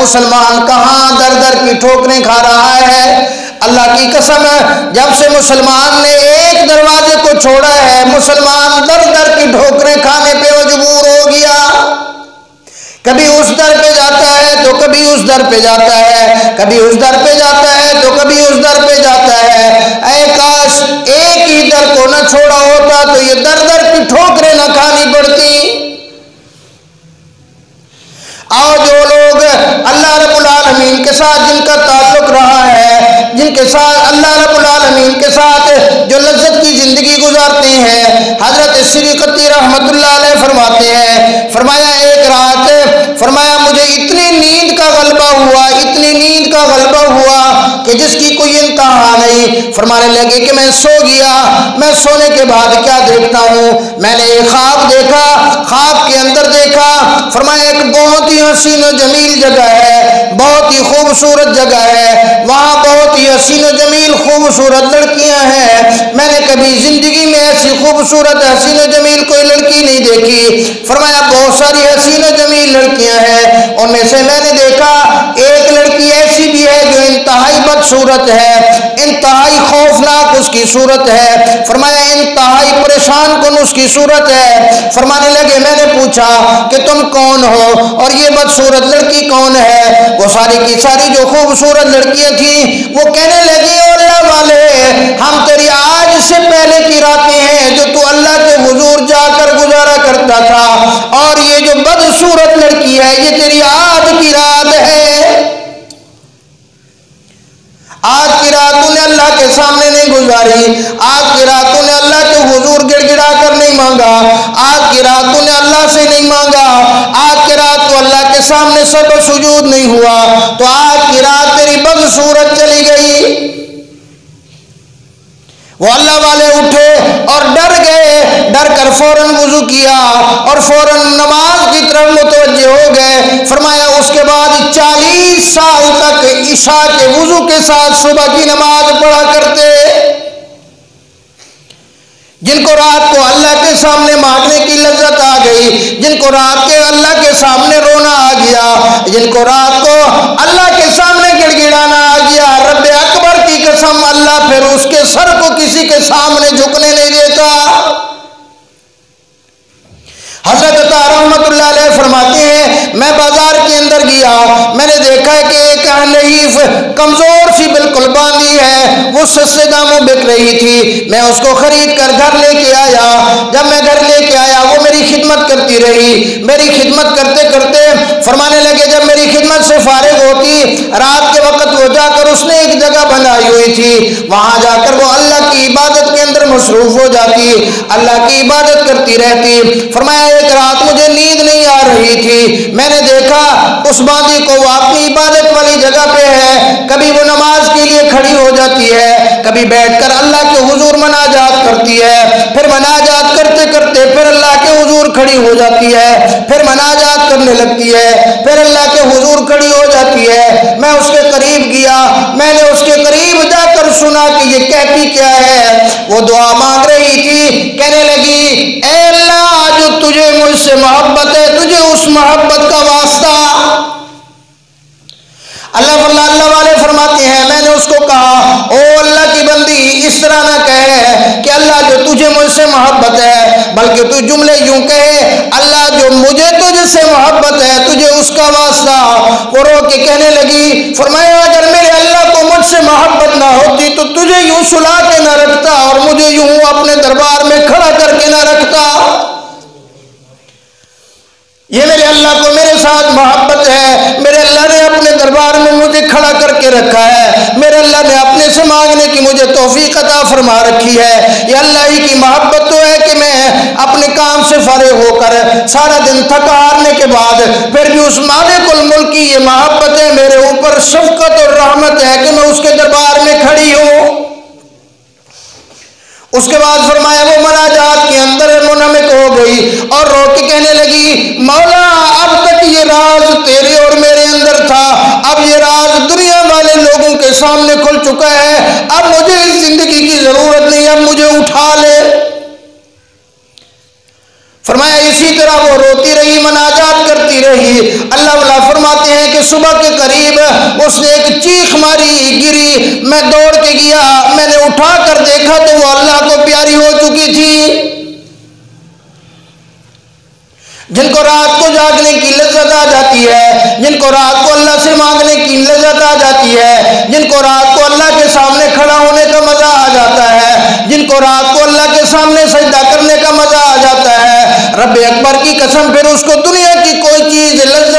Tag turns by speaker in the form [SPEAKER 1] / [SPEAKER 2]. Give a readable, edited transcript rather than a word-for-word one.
[SPEAKER 1] مسلمان کہاں در در کی ٹھوکریں کھا رہا ہے۔ اللہ کی قسم جب سے مسلمان نے ایک دروازے کو چھوڑا ہے، مسلمان در در کی ٹھوکریں کھانے پہ مجبور ہو گیا۔ کبھی اس در پہ جاتا ہے تو کبھی اس در پہ جاتا ہے، کبھی اس در پہ جاتا ہے تو کبھی اس در پہ جاتا ہے۔ اے کاش ایک ہی در کو نہ چھوڑا ہوتا تو یہ در در کی ٹھوکریں نہ کھانی پڑتی۔ اور جو لوگ اللہ رب العالمین کے ساتھ جن کا تعلق رہا ہے، جن کے ساتھ اللہ رب العالمین کے ساتھ جو لذت کی زندگی گزارتے ہیں، حضرت شریقتی رحمت اللہ علیہ فرماتے ہیں، فرمایا ایک رات فرمایا مجھے اتنی نیند کا غلبہ ہوا، اتنی نیند کا غلبہ ہوا کہ جس کی کوئی انتہا نہیں۔ فرمانے لگے کہ میں سو گیا، میں سونے کے بعد کیا دیکھتا ہوں، میں نے ایک خواب دیکھا، خواب کے اندر دیکھا فرمایا ایک بہت ہی حسین و جمیل جگہ ہے، بہت ہی خوبصورت جگہ ہے، وہاں بہت ہی حسین و جمیل خوبصورت لڑکیاں ہیں، میں نے کبھی زندگی میں ایسی خوبصورت حسین و جمیل کوئی لڑکی نہیں دیکھی۔ فرمایا بہت ساری حسین و جمیل لڑکیاں ہیں، ان میں سے میں نے دیکھا ایک لڑکی ایسی بھی ہے جو انتہائی بدصورت ہے، انتہائی خوفناک اس کی صورت ہے، فرمایا انتہائی پریشان کن اس کی صورت ہے۔ فرمانے لگے میں نے پوچھا کہ تم کون ہو اور یہ بدصورت لڑکی کون ہے؟ وہ ساری کی ساری جو خوبصورت لڑکیاں تھیں وہ کہنے لگی اللہ والے ہم تیری آج سے پہلے کی راتیں ہیں جو تو اللہ کے حضور جا کر گزارا کرتا تھا، اور یہ جو بدصورت لڑکی ہے یہ تیری آج کی رات ہے۔ آج کی رات تو نے اللہ کے سامنے نہیں گزاری، آج کی رات تو نے اللہ کے حضور گڑ گڑا کر نہیں مانگا، آج کی رات تو نے اللہ سے نہیں مانگا، آج کی رات تو اللہ کے سامنے سجدہ سجود نہیں ہوا، تو آج کی رات تیری بدصورت چلی گئی۔ وہ اللہ والے اٹھے اور ڈر گئے، ڈر کر فوراً وضو کیا اور فوراً نماز کی طرف متوجہ ہو گئے۔ فرمایا اس کے بعد 40 سال تک عشاء کے وضو کے ساتھ صبح کی نماز پڑھا کرتے۔ جن کو رات کو اللہ کے سامنے مانگنے کی لذت آ گئی، جن کو رات کے اللہ کے سامنے رونا آ گیا، جن کو رات کو اللہ کے سامنے گڑ گڑانا آ گیا، رب اکبر کی قسم اللہ پھر اس کے سر کو کسی کے سامنے جھکنے نہیں دیتا۔ حضرت عطا رحمت اللہ علیہ فرماتے ہیں میں بازار کے اندر گیا، میں نے دیکھا کہ ایک حنیف کمزور سی بالکل باندھی ہے، وہ سستے داموں بک رہی تھی، میں اس کو خرید کر گھر لے کے آیا۔ جب میں گھر لے کے آیا وہ میری خدمت کرتی رہی، میری خدمت کرتے کرتے فرمانے لگے جب میری خدمت سے فارغ ہوتی رات کے وقت وہ جا کر اس نے ایک جگہ بنائی ہوئی تھی، وہاں جا کر وہ اللہ کی عبادت کے اندر مصروف ہو جاتی، اللہ کی عبادت کرتی رہتی۔ فرمایا ایک رات مجھے نیند نہیں آ رہی تھی، میں نے دیکھا اس باندھی کو وہ اپنی عبادت والی جگہ پہ ہے، کبھی وہ نماز کے لیے کھڑی ہو جاتی ہے، کبھی بیٹھ کر اللہ کے حضور مناجات کرتی ہے، پھر مناجات کرتے کرتے پھر اللہ کے حضور کھڑی ہو جاتی ہے، پھر مناجات کرنے لگتی ہے، پھر اللہ کے حضور کھڑی ہو جاتی ہے۔ میں اس کے قریب گیا، میں نے اس کے قریب جا کر سنا کہ یہ کہتی کیا ہے۔ وہ دعا مانگ رہی تھی، کہنے لگی اے اللہ جو تجھے مجھ سے محبت ہے تجھے اس محبت کا واسطہ۔ اللہ والے فرماتے ہیں میں نے اس کو کہا او اللہ کی بندی اس طرح نہ کہے کہ اللہ جو تجھے مجھ سے محبت ہے، بلکہ تو جملے یوں کہے اللہ جو مجھے تجھ سے محبت ہے تجھے اس کا واسطہ۔ وہ رو کے کہنے لگی، فرمایا اگر میرے اللہ کو مجھ سے محبت نہ ہوتی تو تجھے یوں سلا کے نہ رکھتا اور مجھے یوں اپنے دربار میں کھڑا کر کے نہ رکھتا۔ یہ میرے اللہ کو میرے ساتھ محبت ہے، میرے اللہ نے اپنے دربار میں مجھے کھڑا کر کے رکھا ہے، میرے اللہ نے اپنے سے مانگنے کی مجھے توفیق عطا فرما رکھی ہے۔ یہ اللہ ہی کی محبت تو ہے کہ میں اپنے کام سے فارغ ہو کر سارا دن تھکا ہارنے کے بعد پھر بھی اس مالک الملک کی یہ محبت ہے، میرے اوپر شفقت اور رحمت ہے کہ میں اس کے دربار میں کھڑی ہوں۔ اس کے بعد فرمایا وہ مناجات کے اندر منہمک ہو گئی اور رو کے کہنے لگی مولا اب تک یہ راز تیرے اور میرے اندر تھا، اب یہ راز دنیا والے لوگوں کے سامنے کھل چکا ہے، اب مجھے اس زندگی کی ضرورت نہیں، اب مجھے اٹھا لے۔ فرمایا اسی طرح وہ روتی رہی، مناجات کرتی رہی۔ اللہ والا فرماتے ہیں کہ صبح کے قریب اس نے ایک چیخ ماری، گری، میں دوڑ کے گیا، میں نے اٹھا کر دیکھا تو وہ اللہ کو پیاری ہو چکی تھی۔ جن کو رات کو جاگنے کی لذت آ جاتی ہے، جن کو رات کو اللہ سے مانگنے کی لذت آ جاتی ہے، جن کو رات کو اللہ کے سامنے کھڑا ہونے کا مزہ آ جاتا ہے، جن کو رات کو اللہ کے سامنے سجدہ کرنے کا مزہ آ جاتا ہے، رب اکبر کی قسم پھر اس کو دنیا کی کوئی چیز لذت